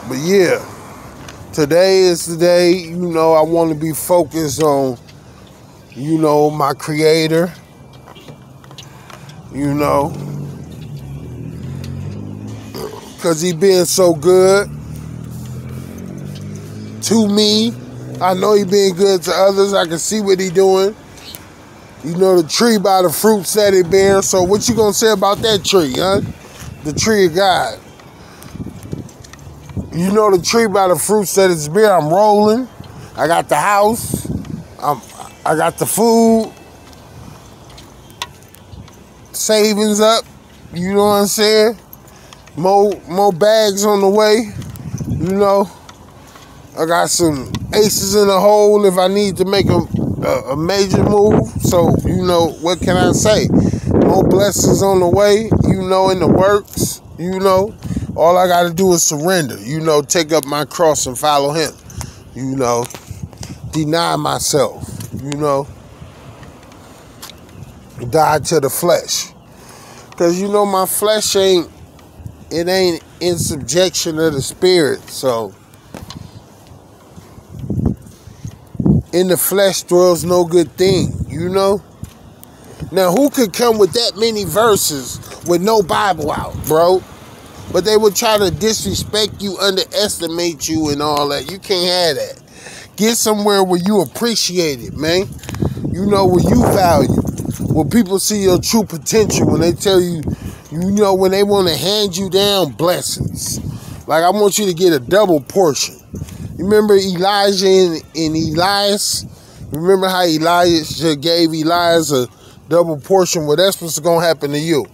But yeah, today is the day, you know, I want to be focused on, you know, my creator, you know, because he been so good to me. I know he been good to others. I can see what he doing. You know the tree by the fruits that it bears. So what you gonna say about that tree, huh? The tree of God. You know the tree by the fruits that it's bear. I'm rolling. I got the house. I got the food. Savings up. You know what I'm saying? More bags on the way. You know. I got some aces in the hole if I need to make a major move. So, you know, what can I say? More blessings on the way, you know, in the works, you know. All I got to do is surrender, you know, take up my cross and follow him, you know. Deny myself, you know. Die to the flesh. Because, you know, my flesh ain't in subjection to the spirit, so. In the flesh dwells no good thing, you know? Now, who could come with that many verses with no Bible out, bro? But they would try to disrespect you, underestimate you, and all that. You can't have that. Get somewhere where you appreciate it, man. You know, where you value. Where people see your true potential. When they tell you, you know, when they want to hand you down blessings. Like, I want you to get a double portion. You remember Elijah and Elias? Remember how Elijah gave Elias a double portion? Well, that's what's going to happen to you.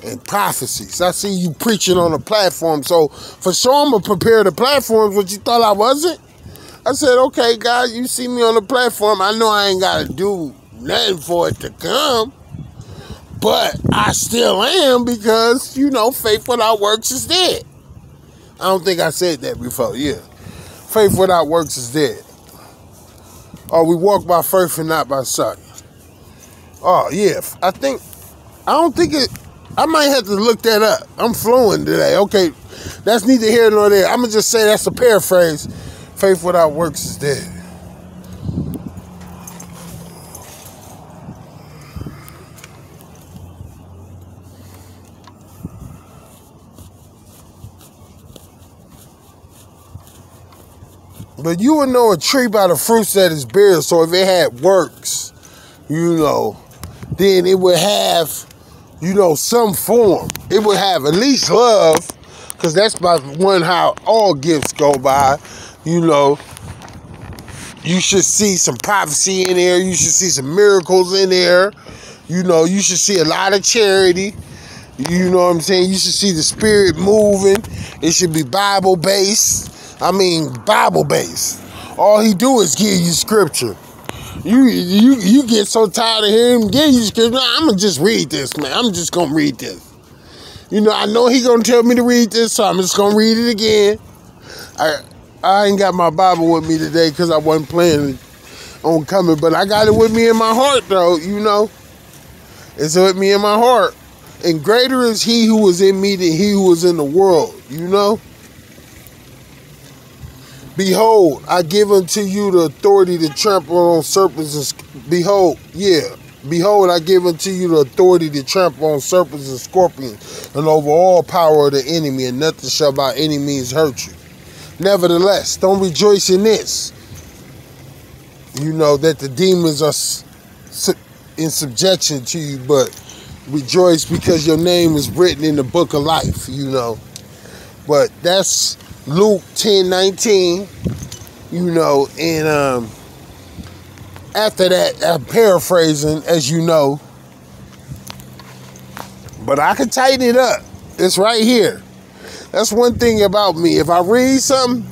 And prophecies. I see you preaching on a platform. So, for sure, I'm going to prepare the platforms. What you thought I wasn't? I said, okay, God, you see me on the platform. I know I ain't got to do nothing for it to come. But I still am because, you know, faith without works is dead. I don't think I said that before. Yeah. Faith without works is dead. Oh, we walk by faith and not by sight. Oh, yeah. I might have to look that up. I'm flowing today. Okay, that's neither here nor there. I'm going to just say that's a paraphrase. Faith without works is dead. But you would know a tree by the fruits that it bears. So if it had works, you know, then it would have, you know, some form. It would have at least love, because that's by one how all gifts go by. You know, you should see some prophecy in there. You should see some miracles in there. You know, you should see a lot of charity. You know what I'm saying? You should see the spirit moving. It should be Bible-based. I mean, Bible-based. All he do is give you scripture. You get so tired of hearing him give you scripture. I'm going to just read this, man. I'm just going to read this. You know, I know he going to tell me to read this, so I'm just going to read it again. I ain't got my Bible with me today because I wasn't planning on coming, but I got it with me in my heart, though, you know. It's with me in my heart. And greater is he who was in me than he who was in the world, you know. Behold, I give unto you the authority to trample on serpents and behold, I give unto you the authority to trample on serpents and scorpions and over all power of the enemy, and nothing shall by any means hurt you. Nevertheless, don't rejoice in this. You know that the demons are in subjection to you, but rejoice because your name is written in the book of life, you know. But that's Luke 10:19, you know, and after that, I'm paraphrasing, as you know, but I can tighten it up. It's right here. That's one thing about me. If I read something,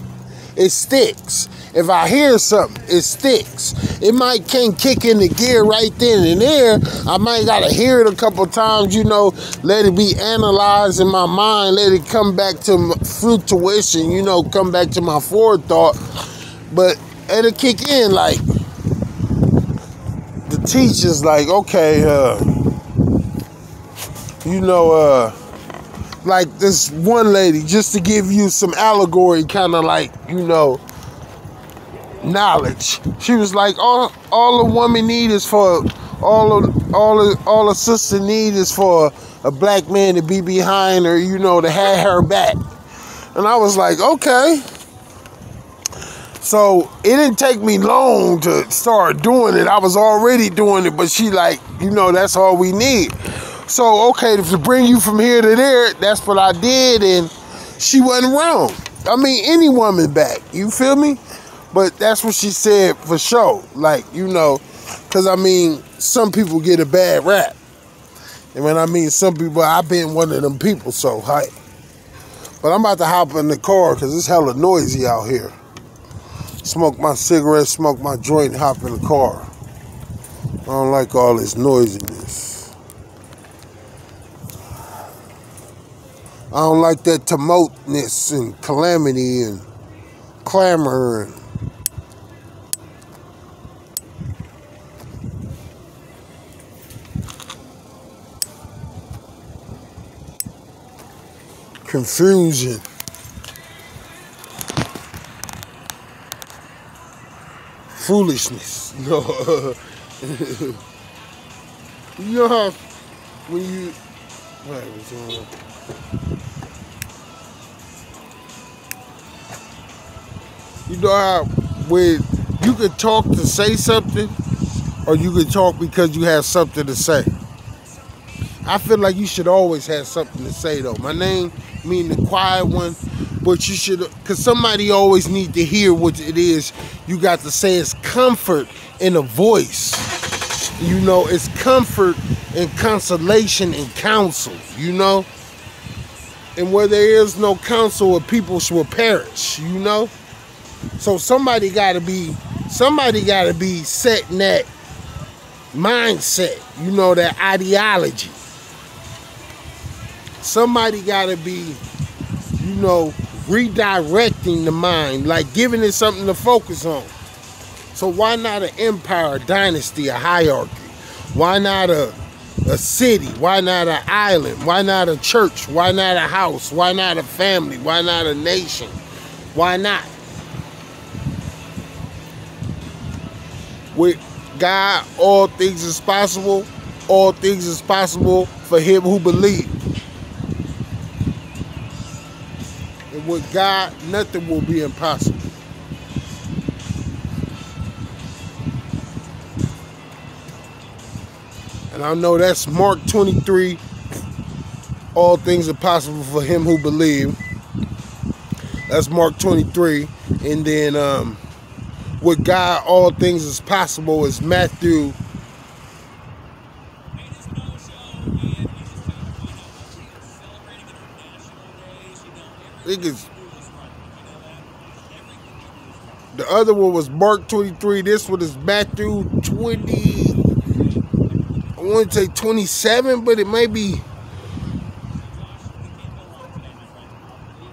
it sticks. If I hear something, it sticks. It can't kick in the gear right then and there. I might gotta hear it a couple times, you know, let it be analyzed in my mind, let it come back to fruition, you know, come back to my forethought. But it'll kick in, like, the teacher's like, okay, you know, like this one lady, just to give you some allegory, kind of like, you know, knowledge. She was like, all a woman need is for all a sister need is for a black man to be behind her, you know, to have her back. And I was like, okay. So it didn't take me long to start doing it. I was already doing it, but she like, you know, that's all we need. So, okay, to bring you from here to there, that's what I did, and she wasn't wrong. I mean, any woman back, you feel me? But that's what she said for sure. Like, you know, because, I mean, some people get a bad rap. And when I mean some people, I've been one of them people, so, hi. But I'm about to hop in the car because it's hella noisy out here. Smoke my cigarette, smoke my joint, and hop in the car. I don't like all this noisiness. I don't like that tumultness and calamity and clamor and confusion. Foolishness. You know how when you you know how when you could talk to say something, or you could talk because you have something to say. I feel like you should always have something to say though. My name mean the quiet one, but you should, because somebody always need to hear what it is you got to say. It's comfort in a voice. You know, it's comfort and consolation and counsel, you know? And where there is no counsel, a people will perish, you know? So somebody gotta be set in that mindset, you know, that ideology. Somebody gotta be, you know, redirecting the mind, like giving it something to focus on. So why not an empire, a dynasty, a hierarchy? Why not a city? Why not an island? Why not a church? Why not a house? Why not a family? Why not a nation? Why not? With God, all things is possible. All things is possible for him who believes. And with God, nothing will be impossible. And I know that's Mark 23. All things are possible for him who believes. That's Mark 23. And then with God, all things is possible is Matthew. I think it's, the other one was Mark 23. This one is Matthew 20. I want to say 27, but it may be.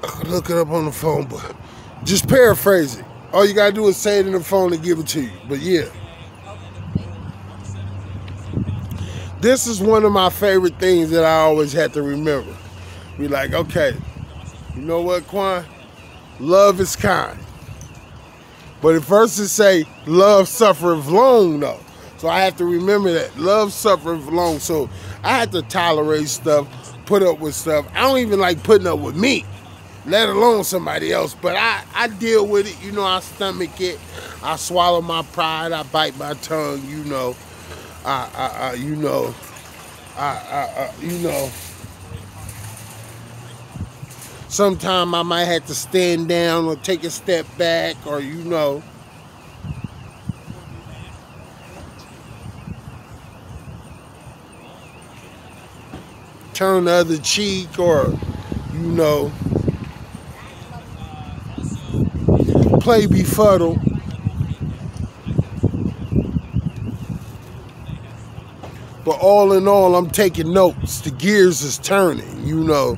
I could look it up on the phone, but just paraphrase it. All you gotta do is say it in the phone and give it to you. But yeah. This is one of my favorite things that I always have to remember. Be like, okay, you know what, Quan? Love is kind. But at first it say, love suffereth long, though. So I have to remember that. Love suffereth long. So I have to tolerate stuff, put up with stuff. I don't even like putting up with me, let alone somebody else. But I deal with it. You know, I stomach it. I swallow my pride. I bite my tongue. You know. You know. Sometimes I might have to stand down or take a step back, or you know. Turn the other cheek, or you know, play befuddle. But all in all, I'm taking notes. The gears is turning, you know.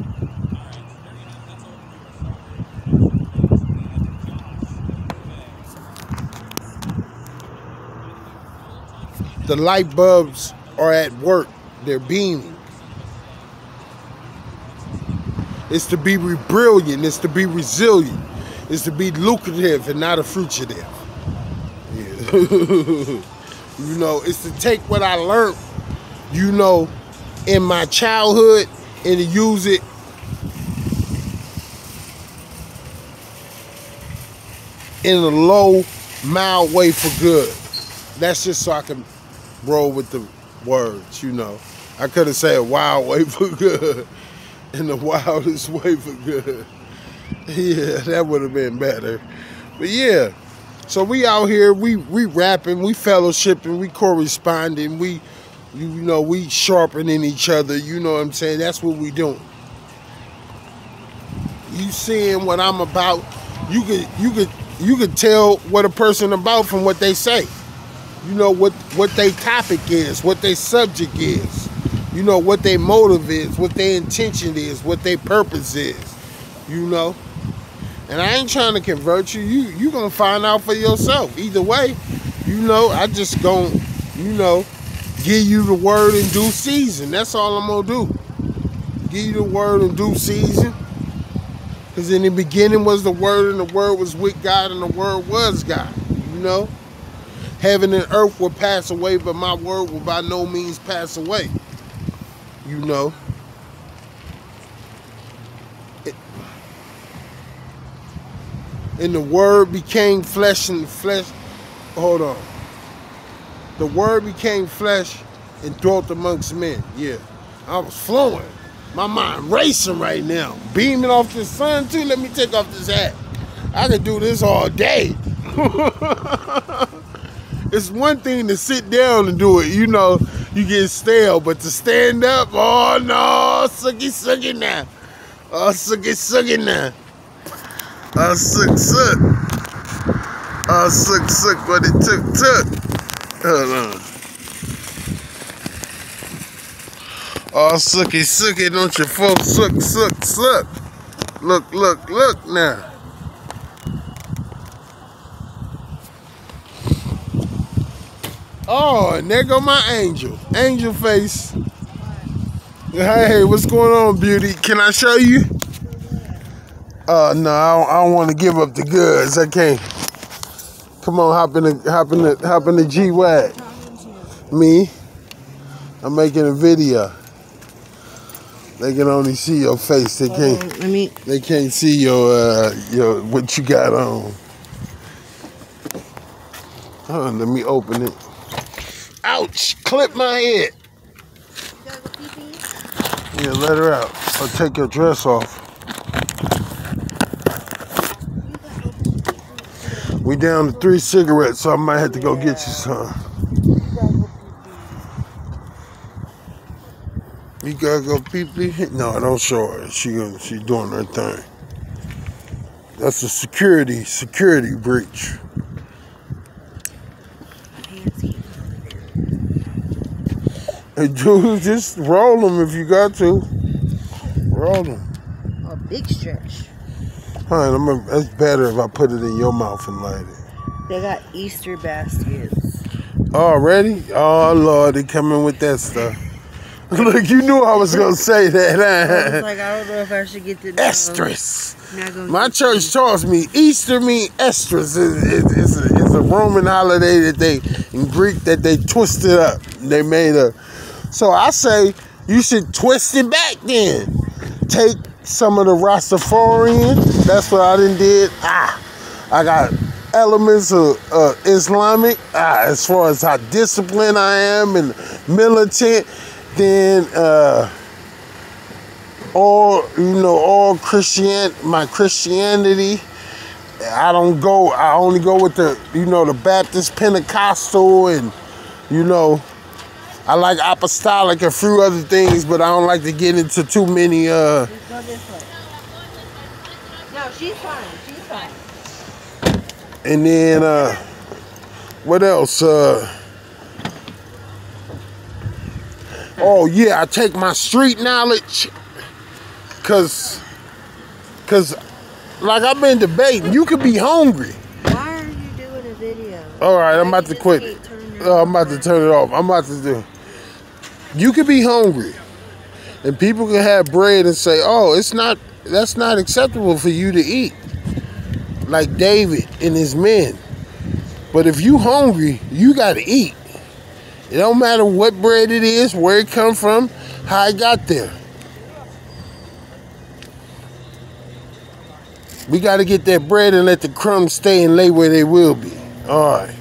The light bulbs are at work. They're beaming. It's to be brilliant. It's to be resilient. It's to be lucrative and not a frustrative. Yeah. You know, it's to take what I learned, you know, in my childhood and to use it in a low, mild way for good. That's just so I can roll with the words, you know. I could have said a wild way for good. In the wildest way for good. Yeah, that would have been better. But yeah, so we out here, we rapping, we fellowshipping, we corresponding, we, you know, we sharpening each other. You know what I'm saying? That's what we doing. You seeing what I'm about? You could tell what a person about from what they say. You know what their topic is, what their subject is. You know what their motive is, what their intention is, what their purpose is. You know. And I ain't trying to convert you. You gonna find out for yourself. Either way, you know, I just gonna, you know, give you the word in due season. That's all I'm gonna do. Give you the word in due season. Because in the beginning was the word, and the word was with God, and the word was God. You know? Heaven and earth will pass away, but my word will by no means pass away. You know? And the word became flesh, and flesh, hold on. The word became flesh and dwelt amongst men. Yeah, I was flowing. My mind racing right now. Beaming off the sun too. Let me take off this hat. I could do this all day. It's one thing to sit down and do it. You know, you get stale. But to stand up, oh no, sucky now. Oh, sucky now. Oh, suck. Oh, suck, what it took. Hold on. Oh, sucky, don't you folks suck. Look now. Oh, and there go my angel. Angel face. Hey, what's going on, beauty? Can I show you? No, I don't want to give up the goods. I can't. Come on, hop in the G-Wag. Me? I'm making a video. They can only see your face. They can't. They can't see your what you got on. Let me open it. Ouch! Clip my head. You gotta go pee-pee? Yeah, let her out. Or take your dress off. We down to 3 cigarettes, so I might have to go get you some. You gotta go pee-pee? No, don't show her. She doing her thing. That's a security breach. Hey, dude, just roll them if you got to. Roll them. A big stretch. Alright, that's better if I put it in your mouth and light it. They got Easter baskets. Already? Oh, Lord, they coming with that stuff. Look, you knew I was going to say that. I was like, I don't know if I should get the Estrus. My church taught me Easter means estrus. It's a Roman holiday that in Greek, that they twisted up. They made a... So I say you should twist it back then. Take some of the Rastafarian. That's what I did. I got elements of Islamic. As far as how disciplined I am and militant. Then all my Christianity. I only go with the Baptist Pentecostal, and I like apostolic and a few other things, but I don't like to get into too many Just go this way. No, she's fine. And then what else? Oh yeah, I take my street knowledge, cause like I've been debating, you could be hungry. Why are you doing a video? All right, I'm about to quit. I'm about to turn it off. I'm about to do. You could be hungry, and people can have bread and say, "Oh, it's not That's not acceptable for you to eat. Like David and his men. But if you hungry, you gotta eat. It don't matter what bread it is, where it come from, how it got there. We gotta get that bread and let the crumbs stay and lay where they will be. All right.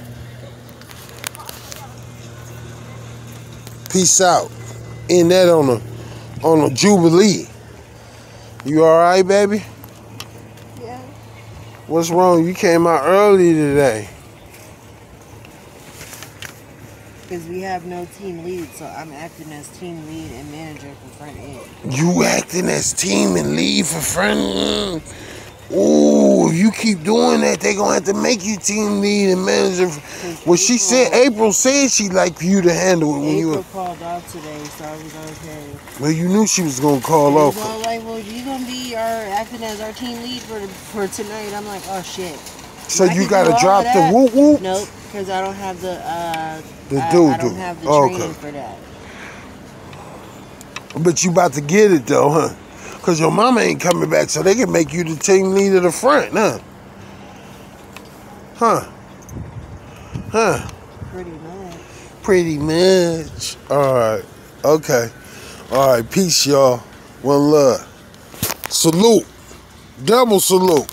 Peace out. In that on a Jubilee. You all right, baby? Yeah. What's wrong? You came out early today. Because we have no team lead, so I'm acting as team lead and manager for front end. You acting as team and lead for front end? Ooh, you keep doing that, they gonna have to make you team lead and manager. Well, she said, April said she'd like you to handle it when you were. April called off today, so I was okay. Well, you knew she was gonna call She off. was all like, well, you gonna be acting as our team lead for tonight. I'm like, oh shit. So you gotta drop the whoop whoop? Nope, because I don't have the I don't have the training for that. But you about to get it though, huh? Because your mama ain't coming back, so they can make you the team lead of the front, huh? Huh? Pretty much. Pretty much. All right. Okay. All right. Peace, y'all. One love. Salute. Double salute.